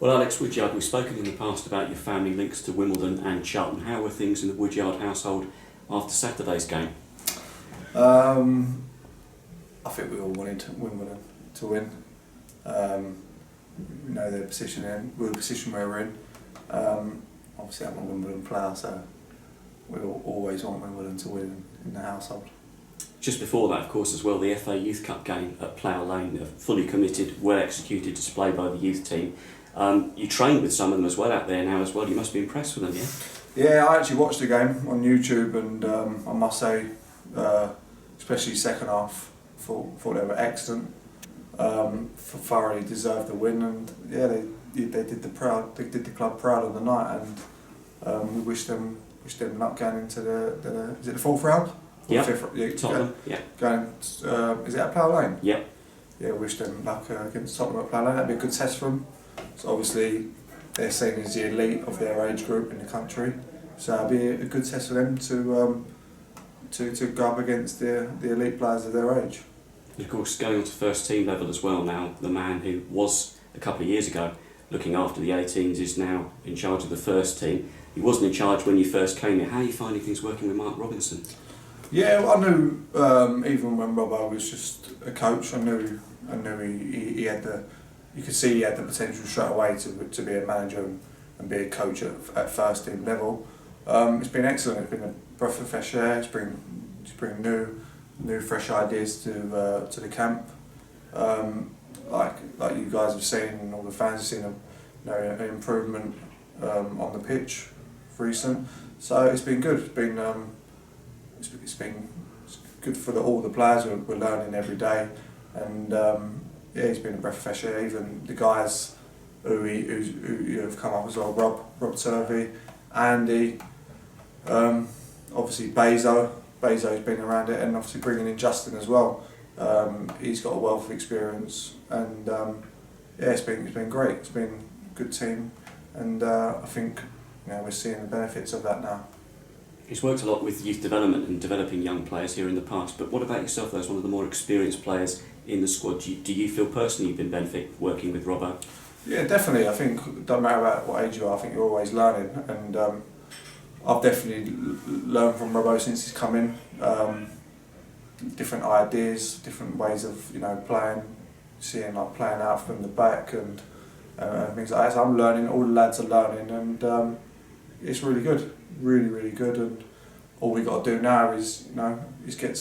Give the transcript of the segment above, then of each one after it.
Well, Alex Woodyard, we've spoken in the past about your family links to Wimbledon and Charlton. How were things in the Woodyard household after Saturday's game? I think we all wanted Wimbledon to win. We know their position we're the position where we're in. Obviously I'm a Wimbledon player, so we always want Wimbledon to win in the household. Just before that, of course, as well, the FA Youth Cup game at Plough Lane, a fully committed, well executed display by the youth team. You trained with some of them as well out there now as well. You must be impressed with them, yeah? Yeah, I actually watched the game on YouTube, and I must say, especially second half, thought they were excellent. Thoroughly deserved the win, and yeah, they did the club proud on the night, and we wish them luck going into the is it the fourth round? Yeah. Tottenham. Yeah. Going. Is it at Plough Lane? Yeah. Yeah, wish them luck against Tottenham at Plough Lane. That'd be a good test for them. So obviously they're seen as the elite of their age group in the country. So it'd be a good test for them to go up against the elite players of their age. And of course, going on to first team level as well now, the man who was a couple of years ago looking after the 18s is now in charge of the first team. He wasn't in charge when you first came here. How are you finding things working with Mark Robinson? Yeah, well, I knew even when Robbo was just a coach, I knew he had you could see he had the potential straight away to be a manager and be a coach at first team level. It's been excellent. It's been a breath of fresh air. It's bring new fresh ideas to the camp. Like you guys have seen, and all the fans have seen an improvement on the pitch recent. So it's been good. It's been good for all the players. We're learning every day, and yeah, he's been a breath of fresh air. Even the guys who have come up as well, Rob Turvey, Andy, obviously Bezo's been around it, and obviously bringing in Justin as well. He's got a wealth of experience, and yeah, it's been great. It's been a good team, and I think we're seeing the benefits of that now. He's worked a lot with youth development and developing young players here in the past, but what about yourself though, as one of the more experienced players in the squad? Do you feel personally you've been benefited working with Robbo? Yeah, definitely. I think it doesn't matter about what age you are, I think you're always learning, and I've definitely learned from Robbo since he's come in. Different ideas, different ways of playing, seeing playing out from the back and things like that. So I'm learning, all the lads are learning, and it's really good, really good. And all we got to do now is get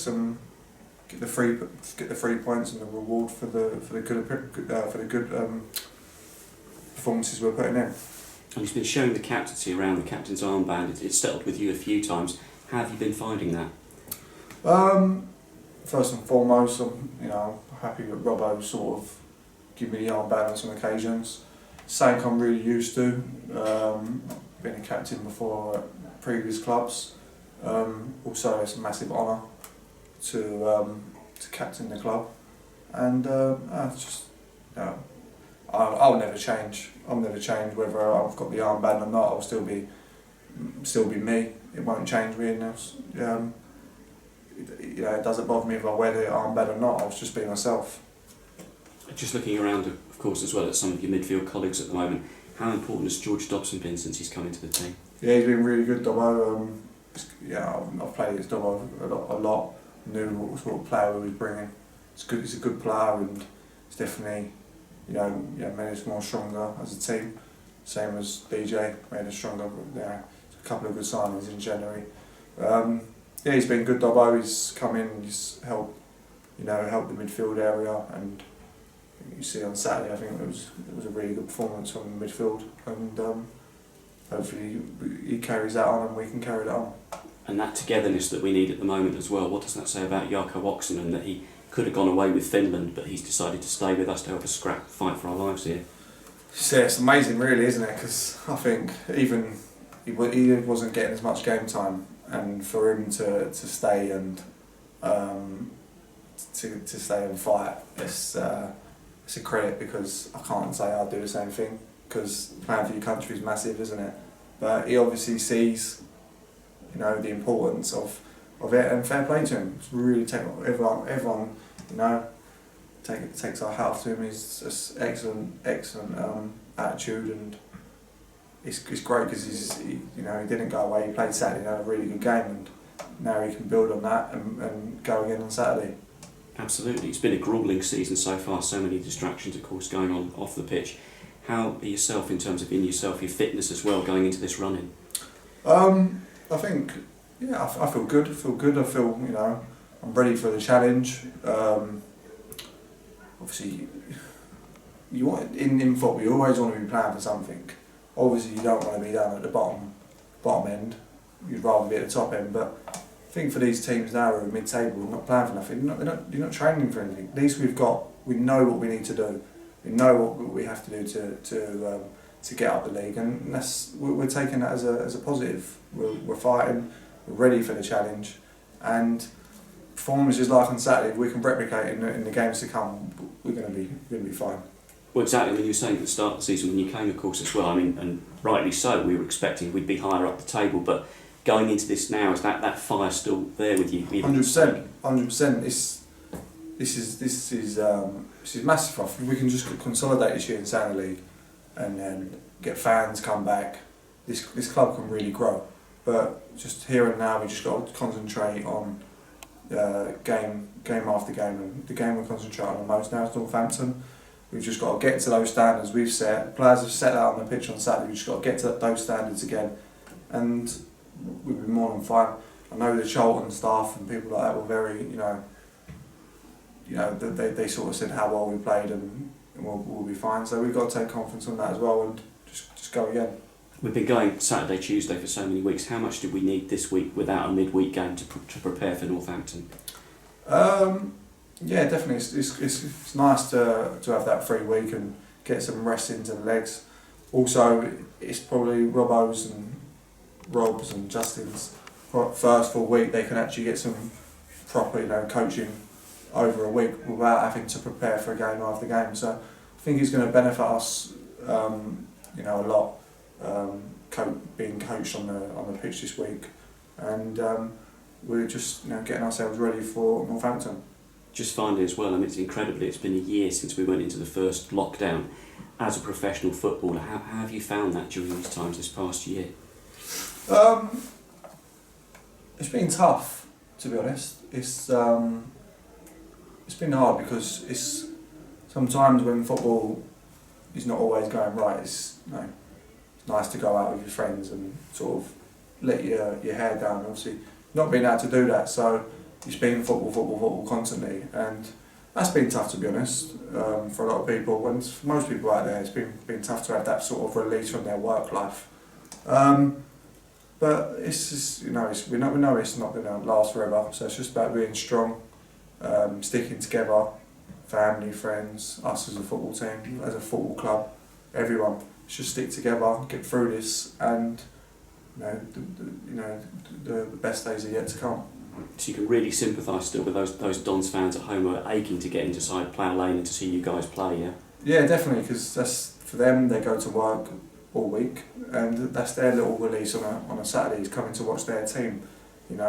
the 3 points and the reward for the good performances we're putting in. And he's been showing the captaincy around the captain's armband. It's settled with you a few times. How have you been finding that? First and foremost, I'm happy that Robbo sort of give me the armband on some occasions. Something I'm really used to. Been a captain before at previous clubs. Also, it's a massive honour to captain the club, and it's just I'll never change. I'll never change whether I've got the armband or not. I'll still be me. It won't change me, and it doesn't bother me if I wear the armband or not. I'll just be myself. Just looking around, of course, as well at some of your midfield colleagues at the moment, how important has George Dobson been since he's come into the team? Yeah, he's been really good, Dobbo. I've played against Dobbo a lot. Knew what sort of player we was bringing. It's good. He's a good player, and it's definitely made us more stronger as a team. Same as DJ made us stronger. A couple of good signings in January. Yeah, he's been good, Dobbo. He's come in, he's helped the midfield area, and you see on Saturday, I think it was a really good performance from the midfield, and hopefully he carries that on and we can carry that on. And that togetherness that we need at the moment as well, what does that say about Jarkko Oksanen, that he could have gone away with Finland, but he's decided to stay with us to help us fight for our lives here? Yeah, it's amazing really, isn't it? Because I think even he wasn't getting as much game time, and for him to stay and to stay and fight, it's a credit, because I can't say I'd do the same thing, because playing for your country is massive, isn't it? But he obviously sees the importance of it, and fair play to him. It's really everyone takes our hat off to him. He's just excellent attitude, and it's great because he didn't go away. He played Saturday, had a really good game, and now he can build on that and go again on Saturday. Absolutely, it's been a gruelling season so far. So many distractions, of course, going on off the pitch. How are yourself in terms of your fitness as well, going into this run-in? I think, I feel good. I feel I'm ready for the challenge. Obviously, you want in football, you always want to be playing for something. Obviously, you don't want to be down at the bottom end. You'd rather be at the top end. But I think for these teams now who are mid-table, not playing for nothing, you're not training for anything. At least we know what we need to do. We know what we have to do to get up the league, and we're taking that as a positive. We're fighting. We're ready for the challenge, and performances like on Saturday, if we can replicate in the games to come, we're going to be fine. Well, exactly. I mean, you were saying at the start of the season when you came, of course, as well. I mean, and rightly so. We were expecting we'd be higher up the table, but going into this now, is that fire still there with you? 100%. 100%. This is massive for us. We can just consolidate this year in Saturday League, and then get fans come back. This club can really grow. But just here and now, we just got to concentrate on game after game, and the game we're concentrating on most now is Northampton. We've just got to get to those standards we've set. The players have set that on the pitch on Saturday. We've just got to get to those standards again, and we'll be more than fine. I know the Charlton staff and people like that were very, they sort of said how well we played, and we'll be fine. So we've got to take confidence on that as well, and just go again. We've been going Saturday, Tuesday for so many weeks. How much did we need this week without a midweek game to prepare for Northampton? Yeah, definitely. It's nice to have that free week and get some rest into the legs. Also, it's probably Rob's and Justin's first full week. They can actually get some proper, coaching over a week without having to prepare for a game after game. So I think it's going to benefit us, a lot. Being coached on the pitch this week, and we're just getting ourselves ready for Northampton. Just finally as well, it's been a year since we went into the first lockdown. As a professional footballer, how have you found that during these times this past year? It's been tough, to be honest. It's been hard because it's sometimes when football is not always going right, it's nice to go out with your friends and sort of let your hair down. Obviously, not being able to do that, so you're playing football constantly, and that's been tough, to be honest, for a lot of people. And for most people out there, it's been tough to have that sort of release from their work life. But it's just, we know it's not going to last forever. So it's just about being strong, sticking together, family, friends, us as a football team, as a football club, everyone. Just stick together, get through this, and the best days are yet to come. So you can really sympathise still with those Dons fans at home who are aching to get inside Plough Lane and to see you guys play, yeah? Yeah, definitely, because that's for them. They go to work all week, and that's their little release on a Saturday, is coming to watch their team, win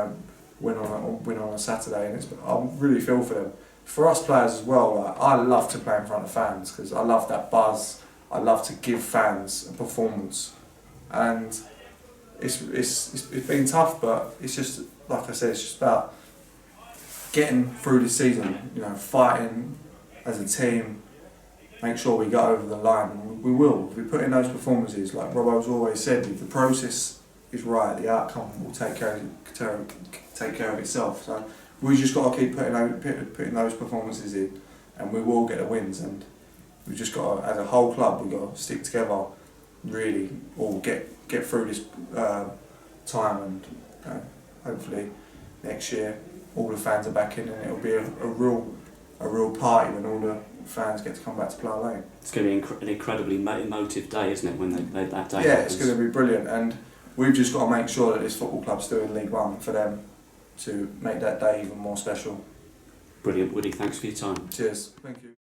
on a Saturday, and I really feel for them. For us players as well, I love to play in front of fans because I love that buzz. I love to give fans a performance, and it's been tough, but it's just, like I said, it's just about getting through the season, fighting as a team, make sure we get over the line, and we will. If we put in those performances, like Robbo's always said, if the process is right, the outcome will take care of itself. So we just got to keep putting those performances in, and we will get the wins. And we've just got to, as a whole club, we've got to stick together, really, all get through this time, and hopefully next year all the fans are back in, and it'll be a real party when all the fans get to come back to Plough Lane. It's going to be an incredibly emotive day, isn't it, when that day Yeah, happens? It's going to be brilliant, and we've just got to make sure that this football club's still in League One for them to make that day even more special. Brilliant, Woody, thanks for your time. Cheers. Thank you.